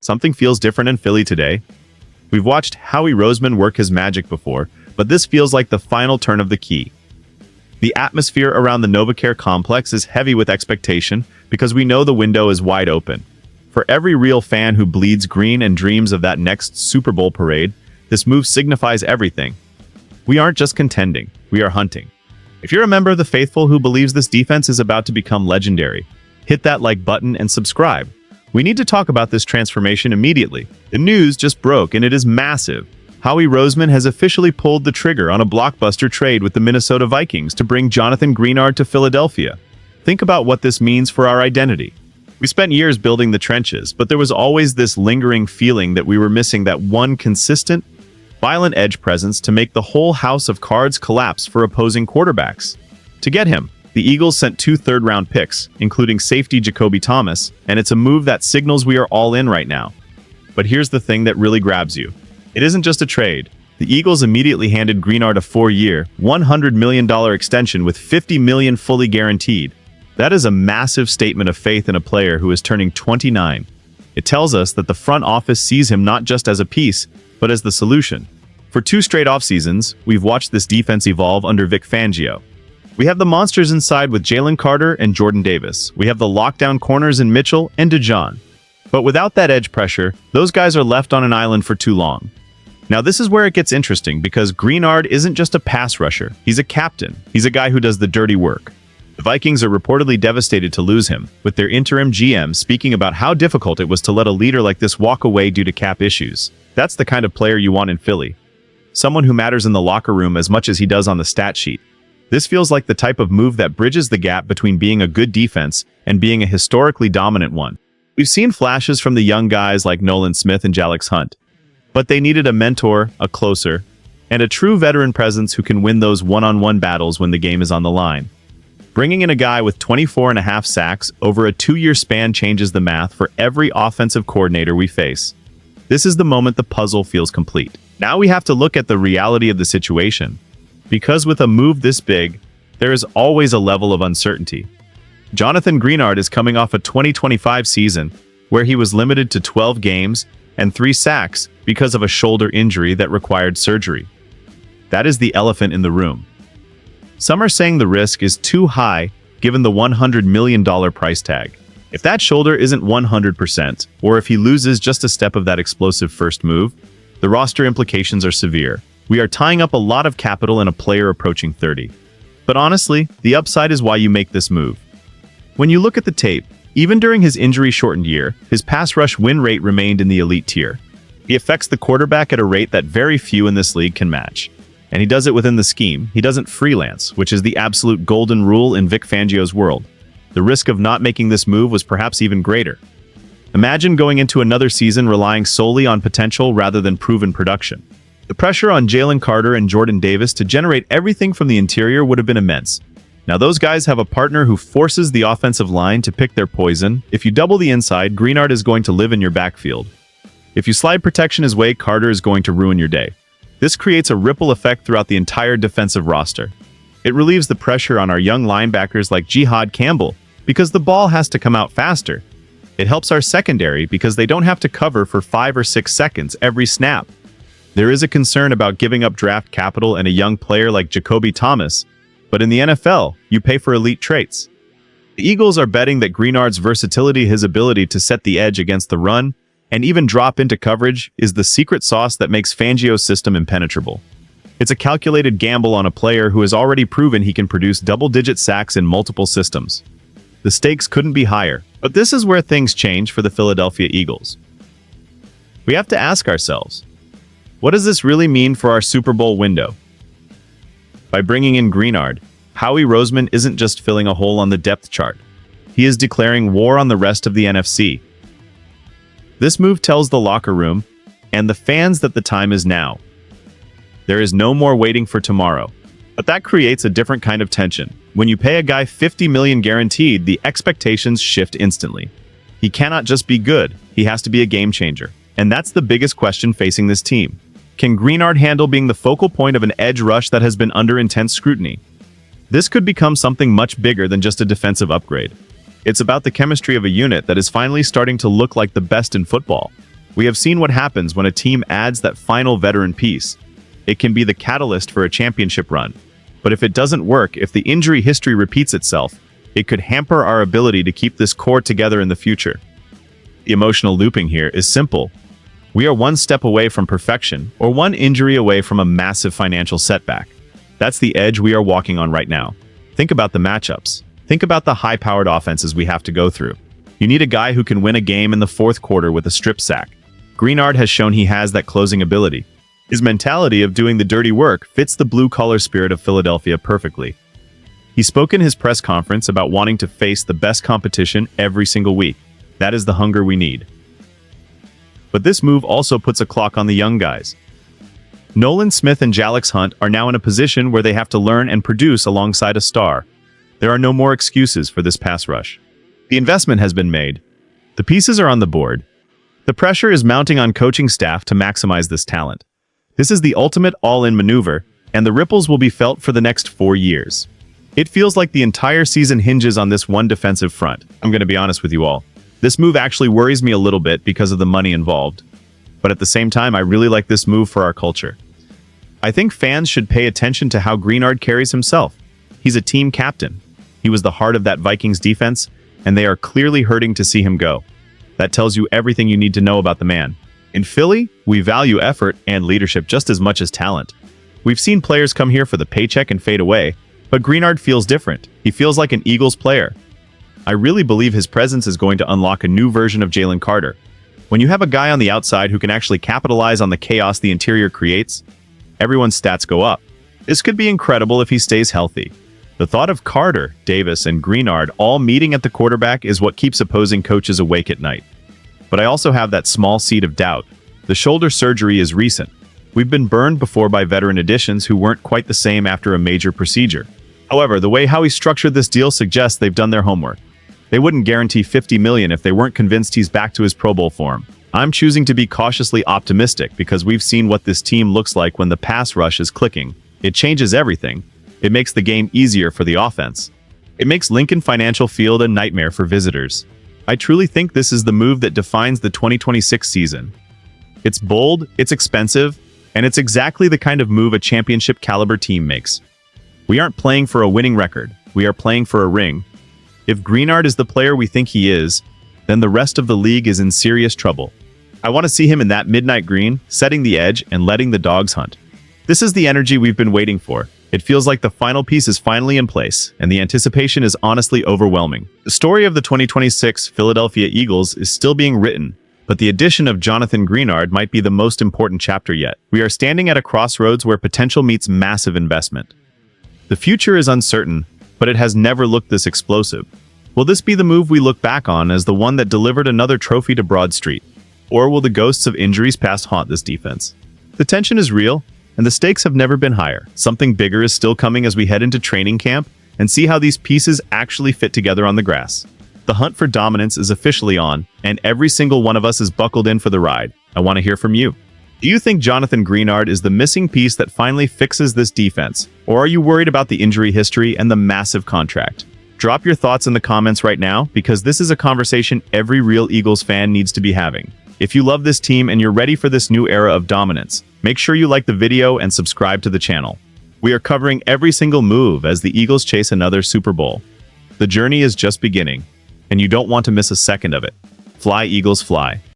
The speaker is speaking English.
Something feels different in Philly today. We've watched Howie Roseman work his magic before, but this feels like the final turn of the key. The atmosphere around the NovaCare complex is heavy with expectation because we know the window is wide open. For every real fan who bleeds green and dreams of that next Super Bowl parade, this move signifies everything. We aren't just contending, we are hunting. If you're a member of the faithful who believes this defense is about to become legendary, hit that like button and subscribe. We need to talk about this transformation immediately. The news just broke and it is massive. Howie Roseman has officially pulled the trigger on a blockbuster trade with the Minnesota Vikings to bring Jonathan Greenard to Philadelphia. Think about what this means for our identity. We spent years building the trenches, but there was always this lingering feeling that we were missing that one consistent, violent edge presence to make the whole house of cards collapse for opposing quarterbacks. To get him, the Eagles sent 2 third-round picks, including safety Jacoby Thomas, and it's a move that signals we are all in right now. But here's the thing that really grabs you. It isn't just a trade. The Eagles immediately handed Greenard a 4-year, $100 million extension with $50 million fully guaranteed. That is a massive statement of faith in a player who is turning 29. It tells us that the front office sees him not just as a piece, but as the solution. For 2 straight off-seasons, we've watched this defense evolve under Vic Fangio. We have the monsters inside with Jalen Carter and Jordan Davis. We have the lockdown corners in Mitchell and DeJohn. But without that edge pressure, those guys are left on an island for too long. Now this is where it gets interesting because Greenard isn't just a pass rusher. He's a captain. He's a guy who does the dirty work. The Vikings are reportedly devastated to lose him, with their interim GM speaking about how difficult it was to let a leader like this walk away due to cap issues. That's the kind of player you want in Philly. Someone who matters in the locker room as much as he does on the stat sheet. This feels like the type of move that bridges the gap between being a good defense and being a historically dominant one. We've seen flashes from the young guys like Nolan Smith and Jalix Hunt, but they needed a mentor, a closer, and a true veteran presence who can win those one-on-one battles when the game is on the line. Bringing in a guy with 24.5 sacks over a 2-year span changes the math for every offensive coordinator we face. This is the moment the puzzle feels complete. Now we have to look at the reality of the situation. Because with a move this big, there is always a level of uncertainty. Jonathan Greenard is coming off a 2025 season where he was limited to 12 games and 3 sacks because of a shoulder injury that required surgery. That is the elephant in the room. Some are saying the risk is too high given the $100 million price tag. If that shoulder isn't 100%, or if he loses just a step of that explosive first move, the roster implications are severe. We are tying up a lot of capital in a player approaching 30. But honestly, the upside is why you make this move. When you look at the tape, even during his injury-shortened year, his pass rush win rate remained in the elite tier. He affects the quarterback at a rate that very few in this league can match. And he does it within the scheme. He doesn't freelance, which is the absolute golden rule in Vic Fangio's world. The risk of not making this move was perhaps even greater. Imagine going into another season relying solely on potential rather than proven production. The pressure on Jalen Carter and Jordan Davis to generate everything from the interior would have been immense. Now those guys have a partner who forces the offensive line to pick their poison. If you double the inside, Greenard is going to live in your backfield. If you slide protection his way, Carter is going to ruin your day. This creates a ripple effect throughout the entire defensive roster. It relieves the pressure on our young linebackers like Jihad Campbell because the ball has to come out faster. It helps our secondary because they don't have to cover for 5 or 6 seconds every snap. There is a concern about giving up draft capital and a young player like Jacoby Thomas, but in the NFL, you pay for elite traits. The Eagles are betting that Greenard's versatility, his ability to set the edge against the run, and even drop into coverage is the secret sauce that makes Fangio's system impenetrable. It's a calculated gamble on a player who has already proven he can produce double-digit sacks in multiple systems. The stakes couldn't be higher, but this is where things change for the Philadelphia Eagles. We have to ask ourselves, what does this really mean for our Super Bowl window? By bringing in Greenard, Howie Roseman isn't just filling a hole on the depth chart. He is declaring war on the rest of the NFC. This move tells the locker room and the fans that the time is now. There is no more waiting for tomorrow. But that creates a different kind of tension. When you pay a guy $50 million guaranteed, the expectations shift instantly. He cannot just be good, he has to be a game changer. And that's the biggest question facing this team. Can Greenard handle being the focal point of an edge rush that has been under intense scrutiny? This could become something much bigger than just a defensive upgrade. It's about the chemistry of a unit that is finally starting to look like the best in football. We have seen what happens when a team adds that final veteran piece. It can be the catalyst for a championship run. But if it doesn't work, if the injury history repeats itself, it could hamper our ability to keep this core together in the future. The emotional looping here is simple. We are one step away from perfection, or one injury away from a massive financial setback. That's the edge we are walking on right now. Think about the matchups. Think about the high-powered offenses we have to go through. You need a guy who can win a game in the fourth quarter with a strip sack. Greenard has shown he has that closing ability. His mentality of doing the dirty work fits the blue-collar spirit of Philadelphia perfectly. He spoke in his press conference about wanting to face the best competition every single week. That is the hunger we need. But this move also puts a clock on the young guys. Nolan Smith and Jalix Hunt are now in a position where they have to learn and produce alongside a star. There are no more excuses for this pass rush. The investment has been made. The pieces are on the board. The pressure is mounting on coaching staff to maximize this talent. This is the ultimate all-in maneuver, and the ripples will be felt for the next 4 years. It feels like the entire season hinges on this one defensive front. I'm going to be honest with you all. This move actually worries me a little bit because of the money involved. But at the same time, I really like this move for our culture. I think fans should pay attention to how Greenard carries himself. He's a team captain. He was the heart of that Vikings defense, and they are clearly hurting to see him go. That tells you everything you need to know about the man. In Philly, we value effort and leadership just as much as talent. We've seen players come here for the paycheck and fade away, but Greenard feels different. He feels like an Eagles player. I really believe his presence is going to unlock a new version of Jalen Carter. When you have a guy on the outside who can actually capitalize on the chaos the interior creates, everyone's stats go up. This could be incredible if he stays healthy. The thought of Carter, Davis, and Greenard all meeting at the quarterback is what keeps opposing coaches awake at night. But I also have that small seed of doubt. The shoulder surgery is recent. We've been burned before by veteran additions who weren't quite the same after a major procedure. However, the way Howie structured this deal suggests they've done their homework. They wouldn't guarantee $50 million if they weren't convinced he's back to his Pro Bowl form. I'm choosing to be cautiously optimistic because we've seen what this team looks like when the pass rush is clicking. It changes everything. It makes the game easier for the offense. It makes Lincoln Financial Field a nightmare for visitors. I truly think this is the move that defines the 2026 season. It's bold, it's expensive, and it's exactly the kind of move a championship-caliber team makes. We aren't playing for a winning record. We are playing for a ring. If Greenard is the player we think he is, then the rest of the league is in serious trouble. I want to see him in that midnight green, setting the edge and letting the dogs hunt. This is the energy we've been waiting for. It feels like the final piece is finally in place, and the anticipation is honestly overwhelming. The story of the 2026 Philadelphia Eagles is still being written, but the addition of Jonathan Greenard might be the most important chapter yet. We are standing at a crossroads where potential meets massive investment. The future is uncertain, but it has never looked this explosive. Will this be the move we look back on as the one that delivered another trophy to Broad Street? Or will the ghosts of injuries past haunt this defense? The tension is real, and the stakes have never been higher. Something bigger is still coming as we head into training camp and see how these pieces actually fit together on the grass. The hunt for dominance is officially on, and every single one of us is buckled in for the ride. I want to hear from you. Do you think Jonathan Greenard is the missing piece that finally fixes this defense? Or are you worried about the injury history and the massive contract? Drop your thoughts in the comments right now, because this is a conversation every real Eagles fan needs to be having. If you love this team and you're ready for this new era of dominance, make sure you like the video and subscribe to the channel. We are covering every single move as the Eagles chase another Super Bowl. The journey is just beginning, and you don't want to miss a second of it. Fly, Eagles, fly.